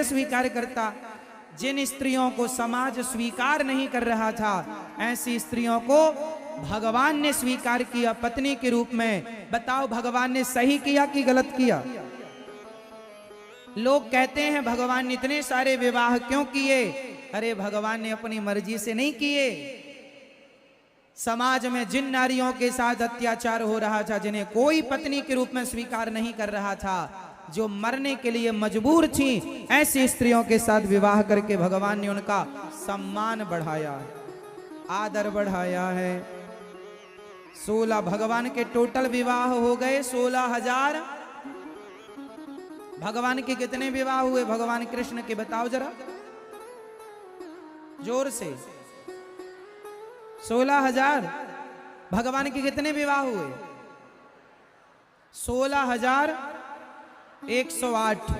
कैसे स्वीकार करता। जिन स्त्रियों को समाज स्वीकार नहीं कर रहा था, ऐसी स्त्रियों को भगवान ने स्वीकार किया पत्नी के रूप में। बताओ भगवान ने सही किया कि गलत किया? लोग कहते हैं भगवान ने इतने सारे विवाह क्यों किए? अरे भगवान ने अपनी मर्जी से नहीं किए। समाज में जिन नारियों के साथ अत्याचार हो रहा था, जिन्हें कोई पत्नी के रूप में स्वीकार नहीं कर रहा था, जो मरने के लिए मजबूर थी, ऐसी स्त्रियों के साथ विवाह करके भगवान ने उनका सम्मान बढ़ाया, आदर बढ़ाया है। 16 भगवान के टोटल विवाह हो गए 16,000। भगवान के कितने विवाह हुए भगवान कृष्ण के? बताओ जरा जोर से। 16,000। भगवान के कितने विवाह हुए? 16,108।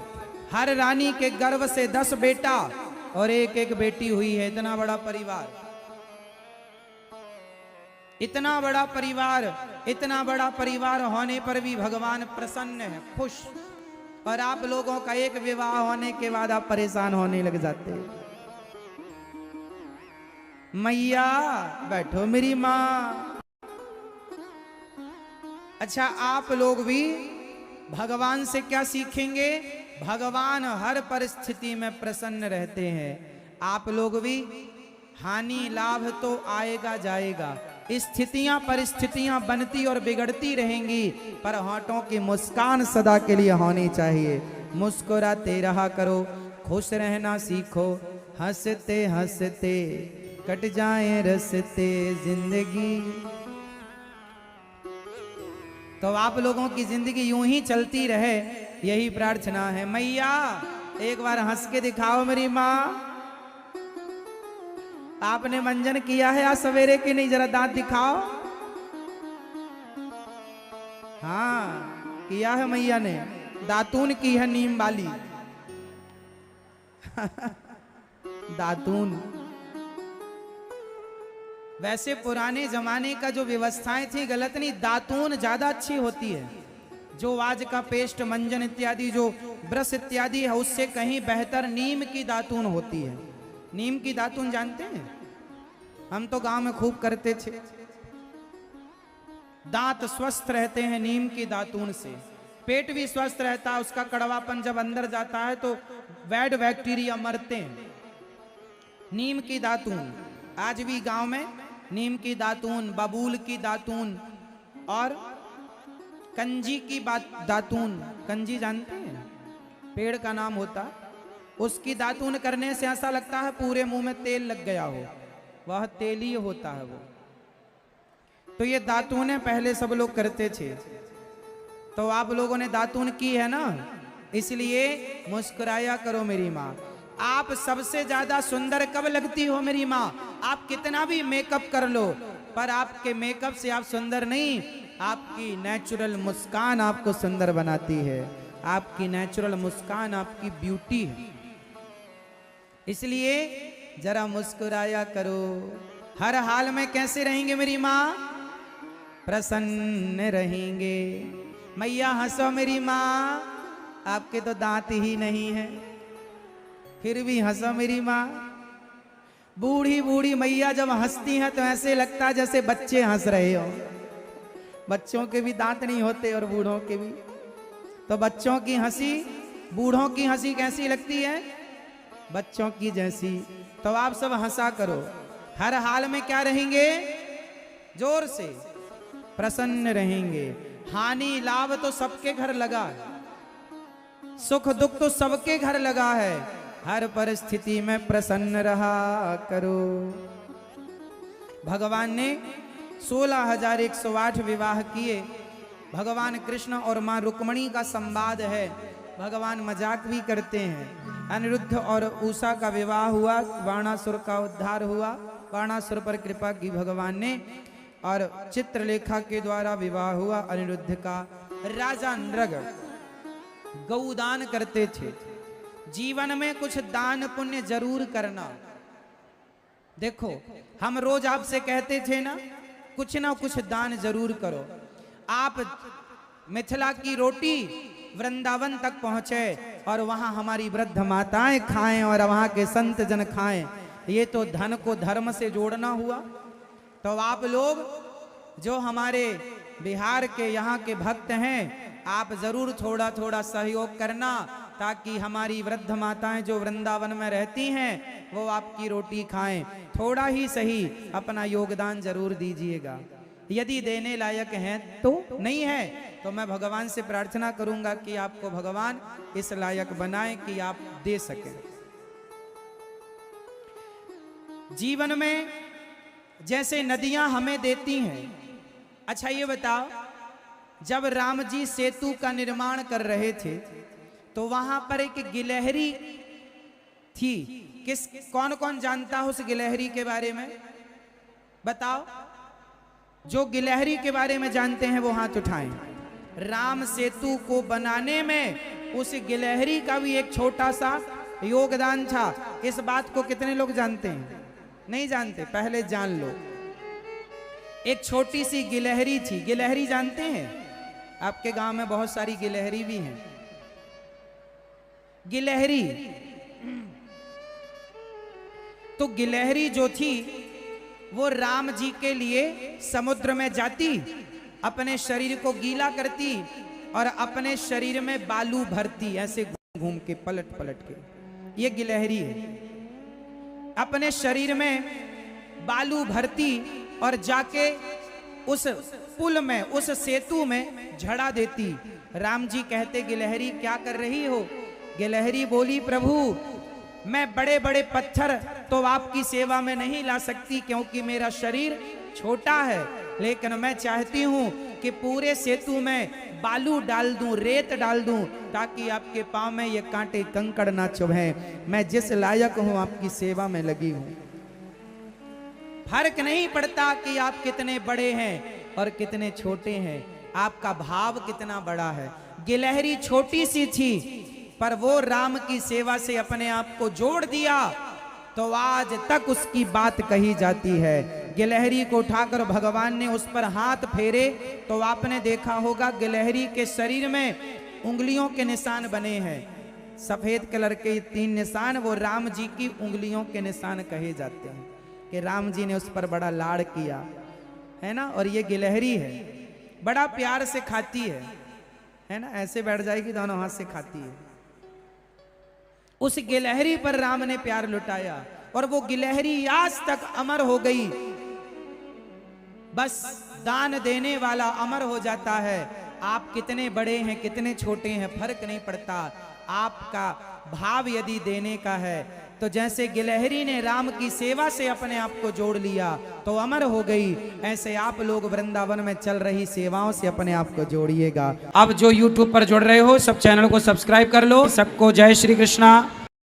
हर रानी के गर्भ से 10 बेटा और एक एक बेटी हुई है। इतना बड़ा परिवार, इतना बड़ा परिवार, इतना बड़ा परिवार होने पर भी भगवान प्रसन्न है, खुश। और आप लोगों का एक विवाह होने के बाद आप परेशान होने लग जाते हैं। मैया बैठो मेरी माँ। अच्छा, आप लोग भी भगवान से क्या सीखेंगे? भगवान हर परिस्थिति में प्रसन्न रहते हैं। आप लोग भी, हानि लाभ तो आएगा जाएगा, स्थितियां परिस्थितियां बनती और बिगड़ती रहेंगी, पर होठों की मुस्कान सदा के लिए होनी चाहिए। मुस्कुराते रहा करो, खुश रहना सीखो, हंसते हंसते कट जाए रस्ते जिंदगी। तो आप लोगों की जिंदगी यूं ही चलती रहे, यही प्रार्थना है। मैया एक बार हंस के दिखाओ मेरी माँ। आपने मंजन किया है आज सवेरे की नहीं? जरा दांत दिखाओ। हाँ किया है मैया ने, दातून की है नीम वाली। दातून। वैसे पुराने जमाने का जो व्यवस्थाएं थी गलत नहीं, दातून ज्यादा अच्छी होती है। जो आज का पेस्ट मंजन इत्यादि जो ब्रश इत्यादि है, उससे कहीं बेहतर नीम की दातून होती है। नीम की दातून जानते हैं? हम तो गांव में खूब करते थे। दांत स्वस्थ रहते हैं नीम की दातून से, पेट भी स्वस्थ रहता है। उसका कड़वापन जब अंदर जाता है तो बैड बैक्टीरिया मरते हैं। नीम की दातून आज भी गांव में, नीम की दातून, बबूल की दातून और कंजी की दातून। कंजी जानते हैं? पेड़ का नाम होता। उसकी दातून करने से ऐसा लगता है पूरे मुंह में तेल लग गया हो, वह तेल ही होता है वो। तो ये दातूने पहले सब लोग करते थे। तो आप लोगों ने दातून की है ना, इसलिए मुस्कुराया करो मेरी माँ। आप सबसे ज्यादा सुंदर कब लगती हो मेरी माँ? आप कितना भी मेकअप कर लो, पर आपके मेकअप से आप सुंदर नहीं, आपकी नेचुरल मुस्कान आपको सुंदर बनाती है। आपकी नेचुरल मुस्कान आपकी ब्यूटी है। इसलिए जरा मुस्कुराया करो। हर हाल में कैसे रहेंगे मेरी माँ? प्रसन्न रहेंगे। मैया हंसो मेरी माँ। आपके तो दांत ही नहीं है, फिर भी हंसो मेरी माँ। बूढ़ी बूढ़ी मैया जब हंसती हैं तो ऐसे लगता है जैसे बच्चे हंस रहे हो। बच्चों के भी दांत नहीं होते और बूढ़ों के भी। तो बच्चों की हंसी, बूढ़ों की हंसी कैसी लगती है? बच्चों की जैसी। तो आप सब हंसा करो। हर हाल में क्या रहेंगे? जोर से प्रसन्न रहेंगे। हानि लाभ तो सबके घर लगा है, सुख दुख तो सबके घर लगा है। हर परिस्थिति में प्रसन्न रहा करो। भगवान ने 16,108 विवाह किए। भगवान कृष्ण और मां रुक्मणी का संवाद है। भगवान मजाक भी करते हैं। अनिरुद्ध और उषा का विवाह हुआ, बाणासुर का उद्धार हुआ, बाणासुर पर कृपा की भगवान ने, और चित्रलेखा के द्वारा विवाह हुआ अनिरुद्ध का। राजा नृग गौदान करते थे। जीवन में कुछ दान पुण्य जरूर करना। देखो हम रोज आपसे कहते थे ना कुछ दान जरूर करो। आप मिथिला की रोटी वृंदावन तक पहुंचे, और वहां हमारी वृद्ध माताएं खाएं और वहां के संत जन खाएं, ये तो धन को धर्म से जोड़ना हुआ। तो आप लोग जो हमारे बिहार के यहाँ के भक्त हैं, आप जरूर थोड़ा थोड़ा सहयोग करना, ताकि हमारी वृद्ध माताएं जो वृंदावन में रहती हैं वो आपकी रोटी खाएं। थोड़ा ही सही अपना योगदान जरूर दीजिएगा। यदि देने लायक हैं तो, नहीं है तो मैं भगवान से प्रार्थना करूंगा कि आपको भगवान इस लायक बनाए कि आप दे सकें। जीवन में जैसे नदियां हमें देती हैं। अच्छा ये बताओ, जब राम जी सेतु का निर्माण कर रहे थे तो वहां पर एक गिलहरी थी। कौन कौन जानता है उस गिलहरी के बारे में? बताओ, जो गिलहरी के बारे में जानते हैं वो हाथ उठाएं। राम सेतु को बनाने में उस गिलहरी का भी एक छोटा सा योगदान था। इस बात को कितने लोग जानते हैं? नहीं जानते? पहले जान लो। एक छोटी सी गिलहरी थी। गिलहरी जानते हैं? आपके गांव में बहुत सारी गिलहरी भी हैं। गिलहरी, तो गिलहरी जो थी वो राम जी के लिए समुद्र में जाती, अपने शरीर को गीला करती और अपने शरीर में बालू भरती, ऐसे घूम घूम के पलट पलट के। ये गिलहरी है। अपने शरीर में बालू भरती और जाके उस पुल में, उस सेतु में झड़ा देती। राम जी कहते, गिलहरी क्या कर रही हो? गिलहरी बोली, प्रभु मैं बड़े बड़े पत्थर तो आपकी सेवा में नहीं ला सकती क्योंकि मेरा शरीर छोटा है, लेकिन मैं चाहती हूं कि पूरे सेतु में बालू डाल दूं, रेत डाल दूं, ताकि आपके पांव में ये कांटे कंकड़ ना चुभें। मैं जिस लायक हूं आपकी सेवा में लगी हूं। फर्क नहीं पड़ता कि आप कितने बड़े हैं और कितने छोटे हैं, आपका भाव कितना बड़ा है। गिलहरी छोटी सी थी पर वो राम की सेवा से अपने आप को जोड़ दिया, तो आज तक उसकी बात कही जाती है। गिलहरी को उठाकर भगवान ने उस पर हाथ फेरे तो आपने देखा होगा गिलहरी के शरीर में उंगलियों के निशान बने हैं। सफेद कलर के 3 निशान, वो राम जी की उंगलियों के निशान कहे जाते हैं कि राम जी ने उस पर बड़ा लाड़ किया है ना। और ये गिलहरी है, बड़ा प्यार से खाती है ना, ऐसे बैठ जाएगी दोनों हाथ से खाती है। उस गिलहरी पर राम ने प्यार लुटाया और वो गिलहरी आज तक अमर हो गई। बस दान देने वाला अमर हो जाता है। आप कितने बड़े हैं, कितने छोटे हैं, फर्क नहीं पड़ता। आपका भाव यदि देने का है, तो जैसे गिलहरी ने राम की सेवा से अपने आप को जोड़ लिया तो अमर हो गई, ऐसे आप लोग वृंदावन में चल रही सेवाओं से अपने आप को जोड़िएगा। अब जो YouTube पर जुड़ रहे हो सब चैनल को सब्सक्राइब कर लो। सबको जय श्री कृष्णा।